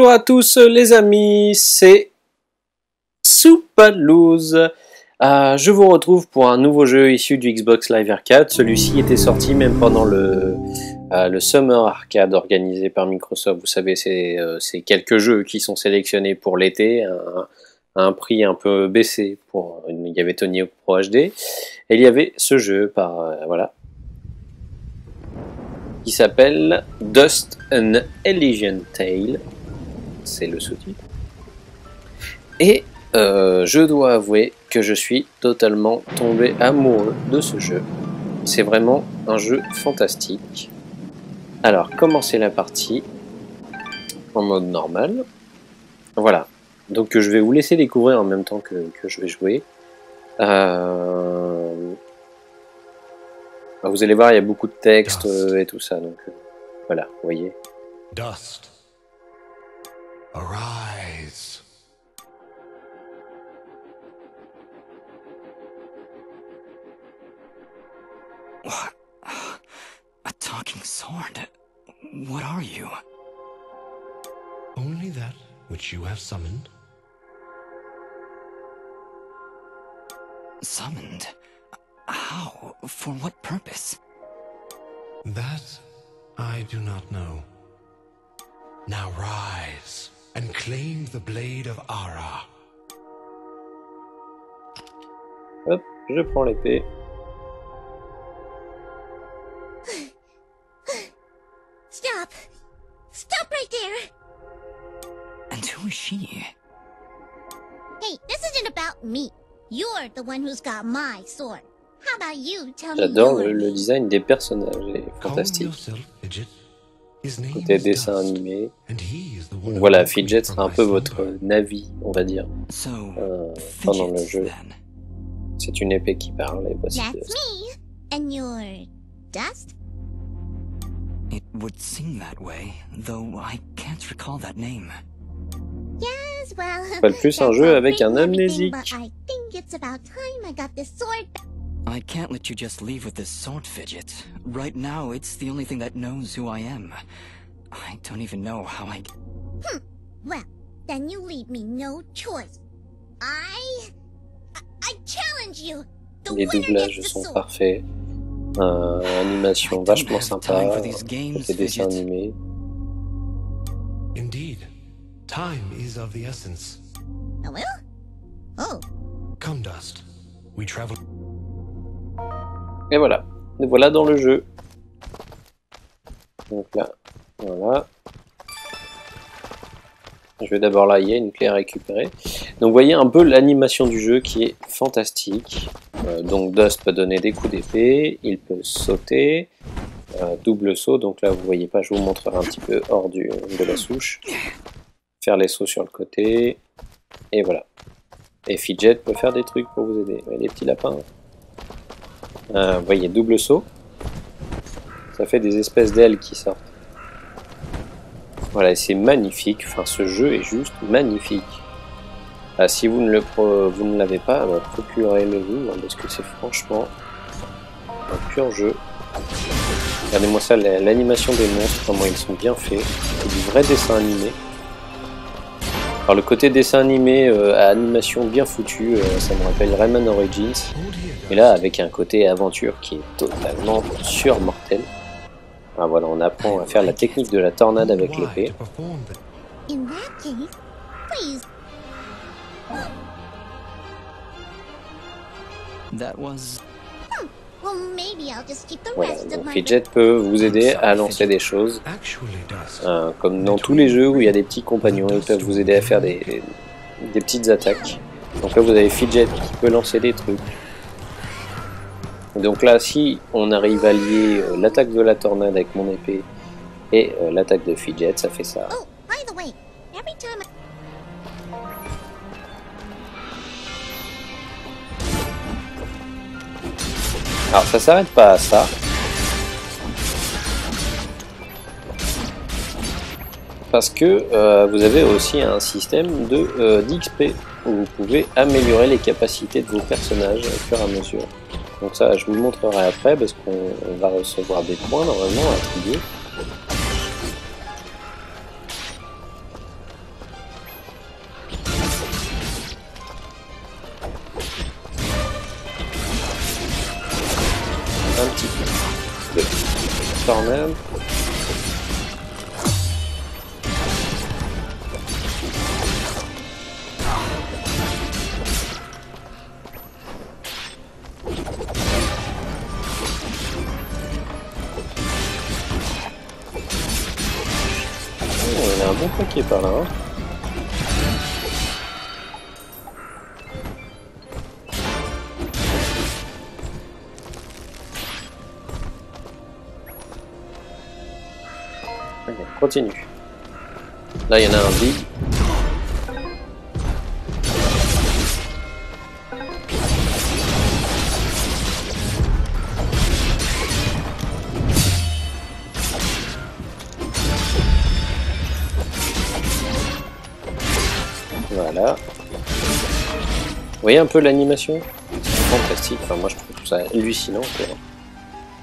Bonjour à tous les amis, c'est Soupaloose. Je vous retrouve pour un nouveau jeu issu du Xbox Live Arcade. Celui-ci était sorti même pendant le Summer Arcade organisé par Microsoft. Vous savez, c'est quelques jeux qui sont sélectionnés pour l'été, à un prix un peu baissé. Il y avait Tony Hawk Pro HD et il y avait ce jeu voilà, qui s'appelle Dust: An Elysian Tale. C'est le sous-titre. Et je dois avouer que je suis totalement tombé amoureux de ce jeu. C'est vraiment un jeu fantastique. Alors, commencer la partie en mode normal. Voilà. Donc je vais vous laisser découvrir en même temps que je vais jouer. Vous allez voir, il y a beaucoup de texte et tout ça. Donc voilà, vous voyez. Dust. Arise. What? A talking sword? What are you? Only that which you have summoned. Summoned? How? For what purpose? That I do not know. Now rise and claim the blade of Ara. Hop, je prends l'épée. Stop! Stop right there! And who is she? Hey, this isn't about me. You're the one who's got my sword. How about you tell me J'adore yours? le design des personnages, il est fantastique. Côté dessin animé. Donc voilà, Fidget sera un peu votre Navi, on va dire, So, pendant le fidgets, jeu. then. C'est une épée qui parle et voici. That's me. And you're Dust? It would seem that way, though I can't recall that name. Yes, well... Pas le plus un that's jeu all avec great un and everything, amnésique. But I think it's about time I got this sword back. I can't let you just leave with this sword, Fidget. Right now, it's the only thing that knows who I am. I don't even know how I... Well, then you leave me no choice. I challenge you. The Les winner doublages gets the sont sword. parfaits. Animation vachement sympa. Côté dessin animé. Indeed, time is of the essence. I will? Oh. Come, Dust. We travel. Et voilà. Nous voilà dans le jeu. Donc là, voilà. Je vais d'abord là, il y a une clé à récupérer. Donc vous voyez un peu l'animation du jeu qui est fantastique. Donc Dust peut donner des coups d'épée, il peut sauter, double saut. Donc là vous voyez pas, je vous montrerai un petit peu hors de la souche. Faire les sauts sur le côté. Et voilà. Et Fidget peut faire des trucs pour vous aider. Les petits lapins. Vous voyez, double saut. Ça fait des espèces d'ailes qui sortent. Voilà, c'est magnifique. Enfin, ce jeu est juste magnifique. Si vous ne l'avez pas, procurez-le-vous, parce que c'est franchement un pur jeu. Regardez-moi ça, l'animation des monstres, comment ils sont bien faits. C'est du vrai dessin animé. Alors le côté dessin animé à animation bien foutue, ça me rappelle Rayman Origins. Et là, avec un côté aventure qui est totalement surmortel. Ah, voilà, on apprend à faire la technique de la tornade avec l'épée. In that case, please. That was... Well, maybe I'll just keep the Voilà, rest of donc my... Fidget peut vous aider à lancer des choses. Actually, Dust. Comme dans tous les jeux où il y a des petits compagnons, ils peuvent vous aider à faire des petites attaques. Donc là, vous avez Fidget qui peut lancer des trucs. Donc là, si on arrive à lier l'attaque de la tornade avec mon épée et l'attaque de Fidget, ça fait ça. Oh, by the way, every time I... Alors ça s'arrête pas à ça. Parce que vous avez aussi un système d'XP où vous pouvez améliorer les capacités de vos personnages au fur et à mesure. Donc ça, je vous le montrerai après parce qu'on va recevoir des points normalement à attribuer. tornade. Il y a un bon paquet par là. Hein. Okay, continue. Là, il y en a un big. Voilà. Vous voyez un peu l'animation? C'est fantastique. Enfin, moi, je trouve ça hallucinant. Quoi.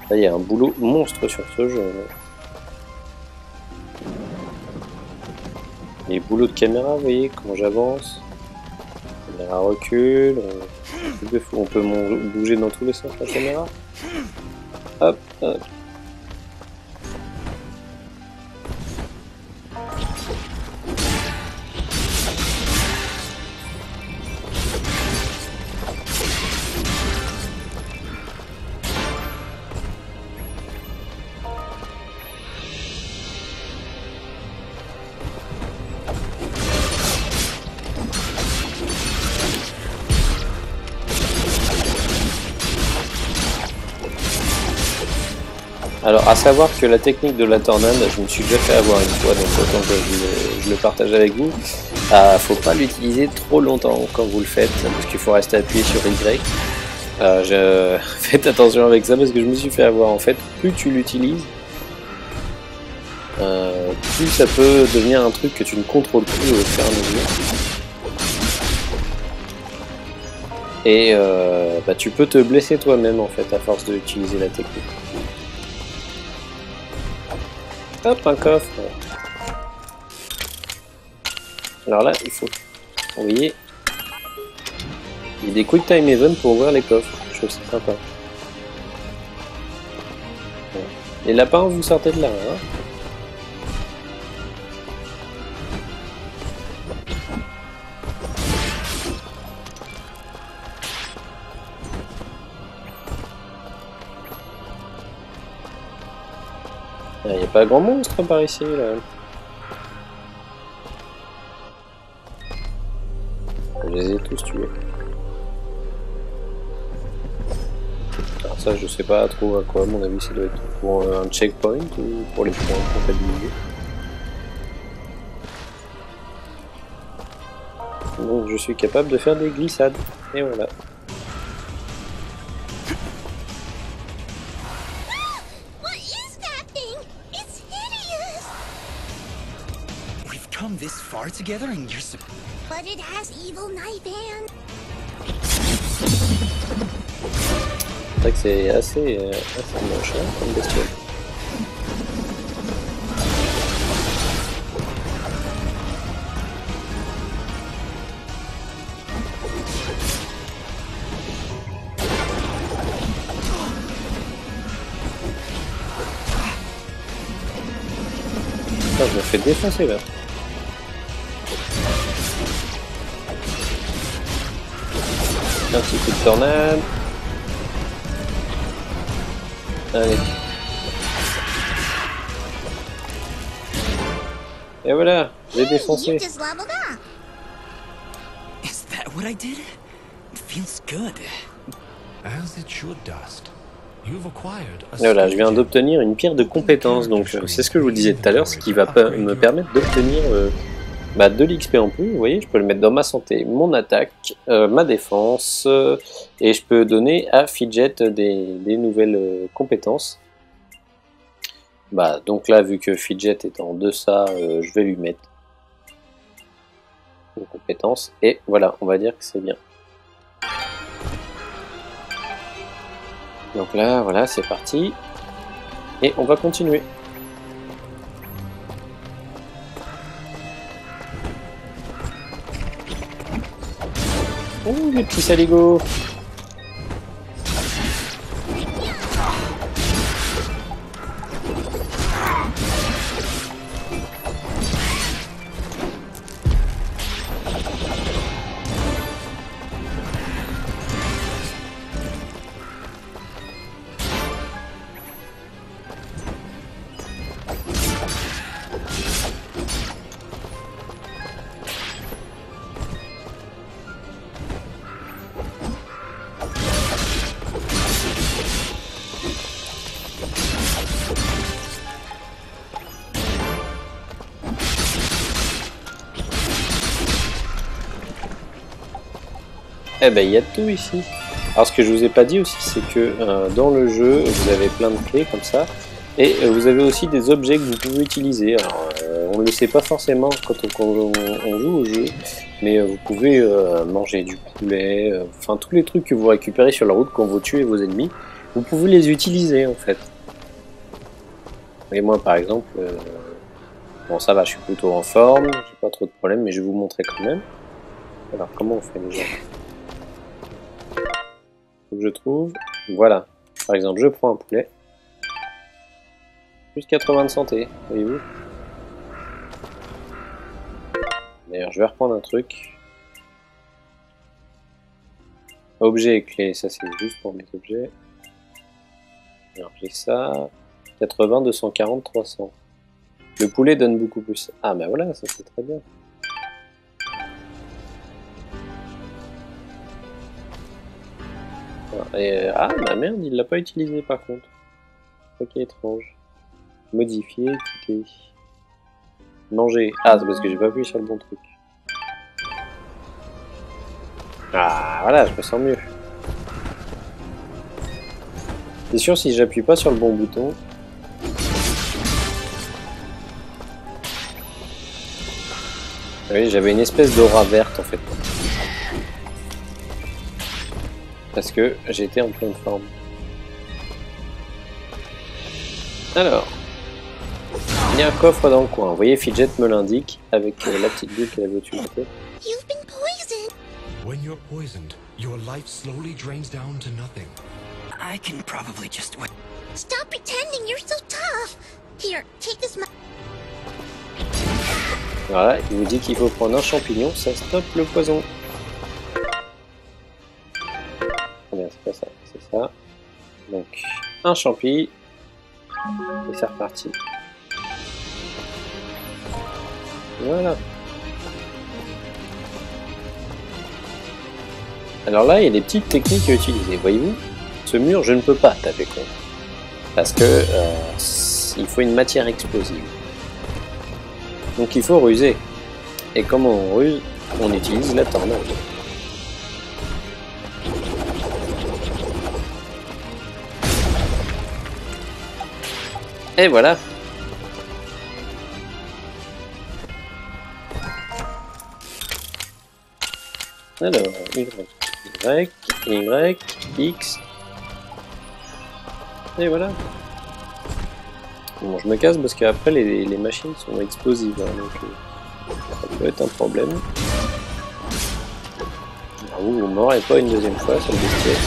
Là, il y a un boulot monstre sur ce jeu. Les boulots de caméra, vous voyez comment j'avance. La caméra recule. On peut bouger dans tous les sens la caméra. Hop, hop. Alors, à savoir que la technique de la tornade, je me suis déjà fait avoir une fois, donc autant que je le partage avec vous. Faut pas l'utiliser trop longtemps quand vous le faites, parce qu'il faut rester appuyé sur Y. Faites attention avec ça, parce que je me suis fait avoir. En fait, plus tu l'utilises, plus ça peut devenir un truc que tu ne contrôles plus au fur et à mesure. Et tu peux te blesser toi-même, en fait, à force d'utiliser la technique. Hop, un coffre. Alors là, il faut... Vous voyez, il y a des quick time events pour ouvrir les coffres. Je trouve ça sympa. Les lapins, vous sortez de là. Hein. Il n'y a pas grand monstre par ici là. Je les ai tous tués. Alors ça je sais pas trop à quoi, à mon avis ça doit être pour un checkpoint ou pour les points comptabilisés. Donc je suis capable de faire des glissades. Et voilà. This far together and you're so... But it has evil knife hands. C'est vrai que c'est assez moche hein, comme bestiole. Putain, je me fais défoncer là. Un petit coup de tornade. Allez. Et voilà, j'ai défoncé. You just leveled up. Is that what I did? It feels good. As it should, Dust. You've acquired a Voilà, je viens d'obtenir une pierre de compétence, donc c'est ce que je vous disais tout à l'heure, ce qui va me permettre d'obtenir de l'XP en plus. Vous voyez, je peux le mettre dans ma santé, mon attaque, ma défense, et je peux donner à Fidget des nouvelles compétences. Donc là, vu que Fidget est en deçà, je vais lui mettre une compétence, et voilà, on va dire que c'est bien. Donc là, voilà, c'est parti. Et on va continuer. Oh, les petits saligots. Eh ben, il y a de tout ici. Alors, ce que je vous ai pas dit aussi, c'est que dans le jeu, vous avez plein de clés comme ça. Et vous avez aussi des objets que vous pouvez utiliser. Alors, on ne le sait pas forcément quand on joue au jeu. Mais vous pouvez manger du poulet. Enfin, tous les trucs que vous récupérez sur la route quand vous tuez vos ennemis. Vous pouvez les utiliser, en fait. Et moi, par exemple... bon, ça va, je suis plutôt en forme. J'ai pas trop de problèmes, mais je vais vous montrer quand même. Alors, comment on fait déjà ? Faut que je trouve. Voilà. Par exemple, je prends un poulet. Plus 80 de santé, voyez-vous. D'ailleurs, je vais reprendre un truc. Objet et clé, ça c'est juste pour mes objets. Alors, j'ai ça. 80, 240, 300. Le poulet donne beaucoup plus. Ah, bah voilà, ça c'est très bien. Et, ah, bah merde, il l'a pas utilisé par contre. Ok, étrange. Modifier, quitter. Manger. Ah, c'est parce que j'ai pas appuyé sur le bon truc. Ah, voilà, je me sens mieux. C'est sûr, si j'appuie pas sur le bon bouton... Oui, j'avais une espèce d'aura verte en fait. Parce que j'étais en pleine forme. Alors, il y a un coffre dans le coin. Vous voyez, Fidget me l'indique avec la petite bulle qu'elle avait au-dessus de la tête. You've been poisoned. When you're poisoned, your life slowly drains down to nothing. I can probably just wait. Stop pretending you're so tough. Here, take this. Voilà, il vous dit qu'il faut prendre un champignon, ça stoppe le poison. Bien, c'est pas ça, c'est ça. Donc, un champi. Et c'est reparti. Voilà. Alors là, il y a des petites techniques à utiliser. Voyez-vous, ce mur, je ne peux pas taper contre. Parce que il faut une matière explosive. Donc il faut ruser. Et comment on ruse? On utilise la tornade. Et voilà. Alors, Y, X. Et voilà. Bon, je me casse parce qu'après les machines sont explosives, hein, donc ça peut être un problème. Alors, vous ne m'aurez pas une deuxième fois sur le bestiaire.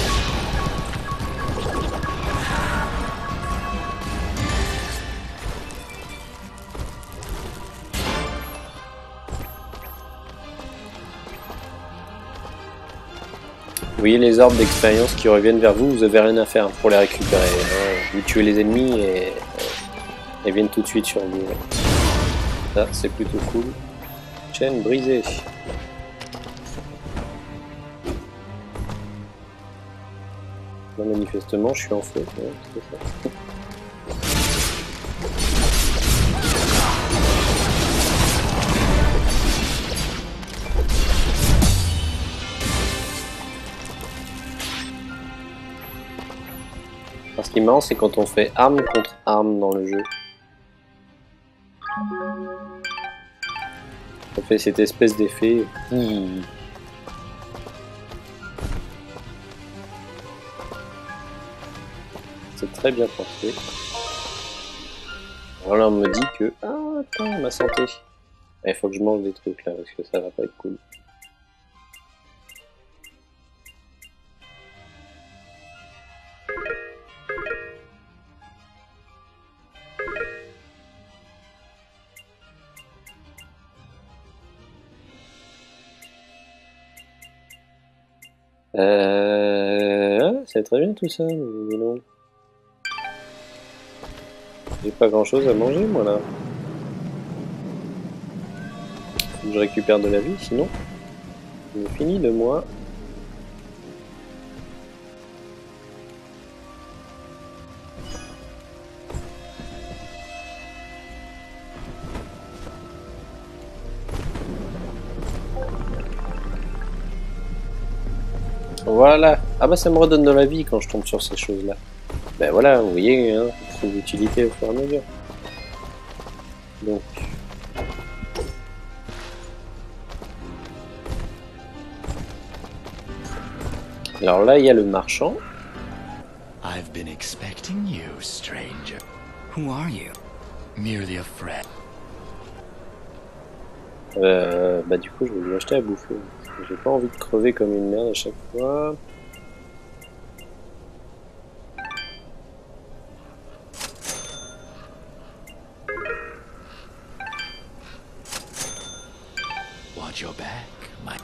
Vous voyez les orbes d'expérience qui reviennent vers vous, vous avez rien à faire pour les récupérer. Vous tuez les ennemis et ils viennent tout de suite sur vous. Ça, c'est plutôt cool. Chaîne brisée. Là, manifestement, je suis en feu. Ouais, c'est ça. Ce qui est marrant, c'est quand on fait arme contre arme dans le jeu. Ça fait cette espèce d'effet. C'est très bien pensé. Voilà, on me dit que... Ah, attends, ma santé. Il faut que je mange des trucs là, parce que ça va pas être cool. C'est très bien tout ça, mais non. J'ai pas grand chose à manger moi là. Faut que je récupère de la vie, sinon on est fini de moi. Voilà. Ah bah ça me redonne de la vie quand je tombe sur ces choses-là. Ben voilà, vous voyez, hein, on trouve l'utilité au fur et à mesure. Donc... Alors là, il y a le marchand. I've been expecting you, stranger. Who are you? Merely a friend. Bah du coup, je vais lui acheter à bouffer. Parce que j'ai pas envie de crever comme une merde à chaque fois. Watch your back, my...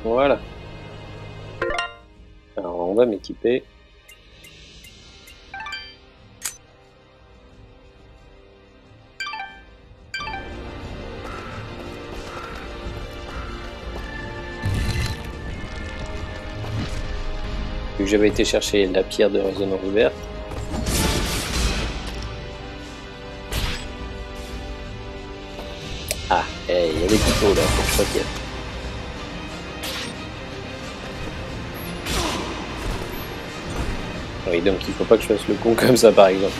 Voilà. Alors on va m'équiper. Vu que j'avais été chercher la pierre de résonance verte. Ah, il y a des couteaux là, faut que je sois fier. Oui, donc il faut pas que je fasse le con comme ça par exemple.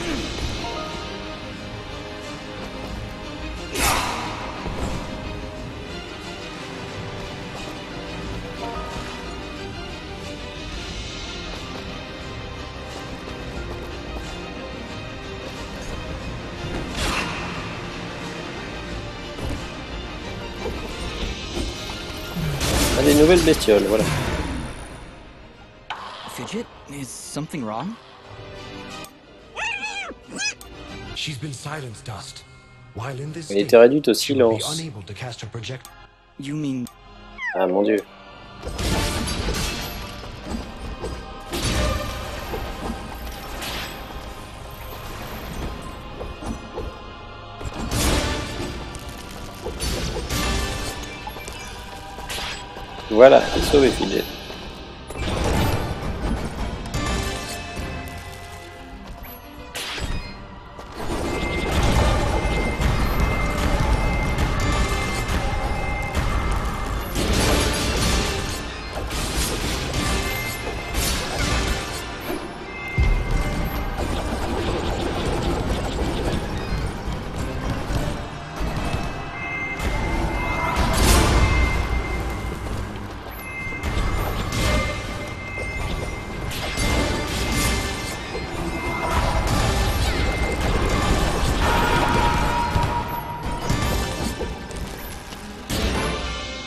Ah, des nouvelles bestioles, voilà. Fidget, is something wrong? She's been silenced, Dust. While in this Elle était state, réduite au she will be silence. unable to cast her project. You mean... Ah mon dieu. Voilà, sauvé Fidget.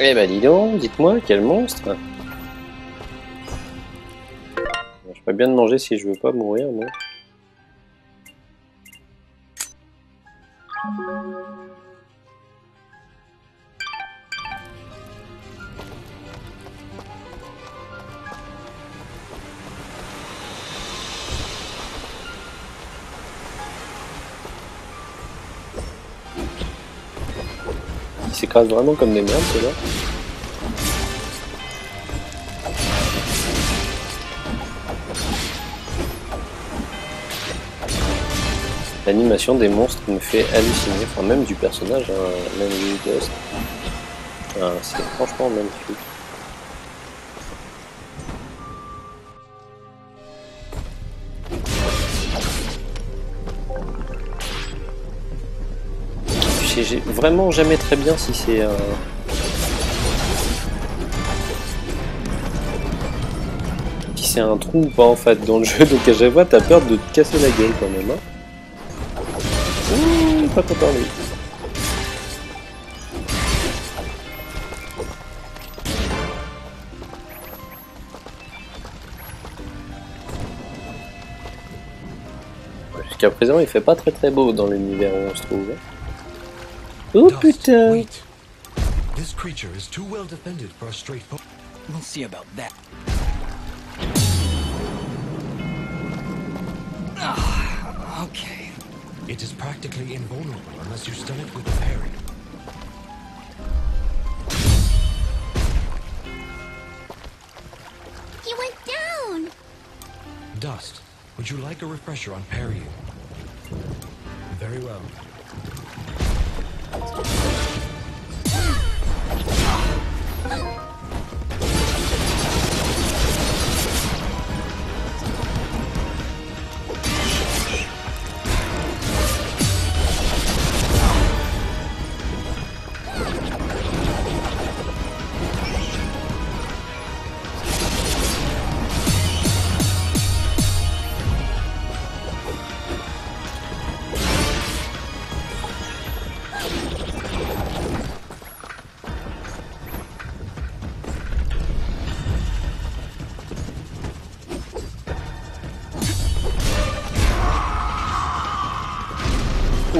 Eh ben dis donc, dites-moi, quel monstre! Je ferais bien de manger si je veux pas mourir, moi. Ils s'écrasent vraiment comme des merdes, ceux-là. L'animation des monstres me fait halluciner, enfin même du personnage, hein, même du Ghost. Enfin, c'est franchement magnifique. Je sais vraiment jamais très bien si c'est un... si c'est un trou ou pas en fait dans le jeu, donc à chaque fois t'as peur de te casser la gueule quand même. Hein. Ouh, pas content lui. Jusqu'à présent il fait pas très beau dans l'univers où on se trouve. Hein. Oh Dust, putain! wait. This creature is too well defended for a straightforward. We'll see about that. Okay. It is practically invulnerable unless you stun it with a parry. He went down! Dust, would you like a refresher on parrying? Very well.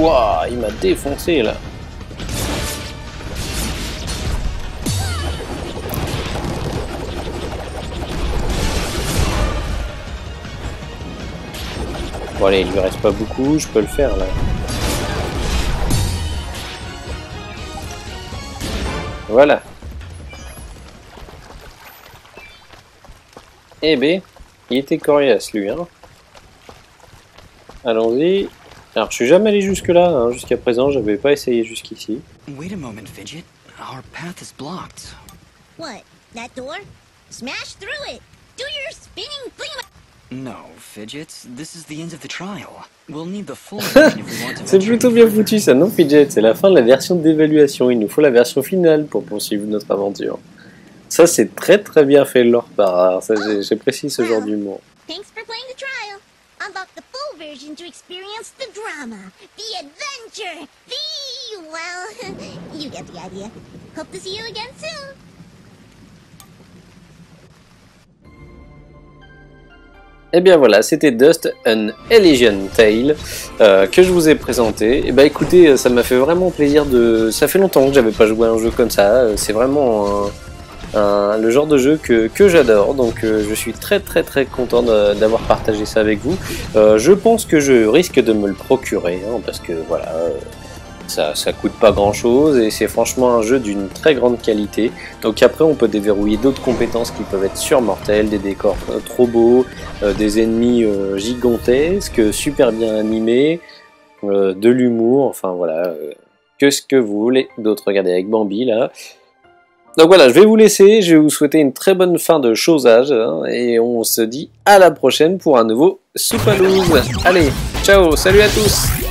Wouah, il m'a défoncé là. Bon allez, il lui reste pas beaucoup, je peux le faire là. Voilà. Eh ben, il était coriace lui, hein. Allons-y. Alors, je suis jamais allé jusque là, hein. Jusqu'à présent, j'avais pas essayé jusqu'ici. Wait a moment, Fidget. Our path is blocked. What? That door? Smash through it! Do your spinning thing! No, Fidget. This is the end of the trial. We'll need the full version if we want to C'est venture plutôt bien foutu ça, non Fidget? C'est la fin de la version d'évaluation, il nous faut la version finale pour poursuivre notre aventure. Ça c'est très très bien fait de leur part, ça j'apprécie ce genre d'humour. Thanks for playing the trial. Unlock the full version to experience the drama, the adventure, well, you get the idea. Hope to see you again soon. Et bien voilà, c'était Dust An Elysian Tale que je vous ai présenté. Et bah écoutez, ça m'a fait vraiment plaisir de... Ça fait longtemps que j'avais pas joué à un jeu comme ça, c'est vraiment le genre de jeu que j'adore, donc je suis très content d'avoir partagé ça avec vous. Je pense que je risque de me le procurer, hein, parce que voilà, ça coûte pas grand chose et c'est franchement un jeu d'une très grande qualité. Donc après on peut déverrouiller d'autres compétences qui peuvent être surmortelles, des décors trop beaux, des ennemis gigantesques, super bien animés, de l'humour, enfin voilà, que ce que vous voulez d'autre. Regardez avec Bambi là. Donc voilà, je vais vous laisser, je vais vous souhaiter une très bonne fin de chosage, hein, et on se dit à la prochaine pour un nouveau Soupalouz. Allez, ciao, salut à tous.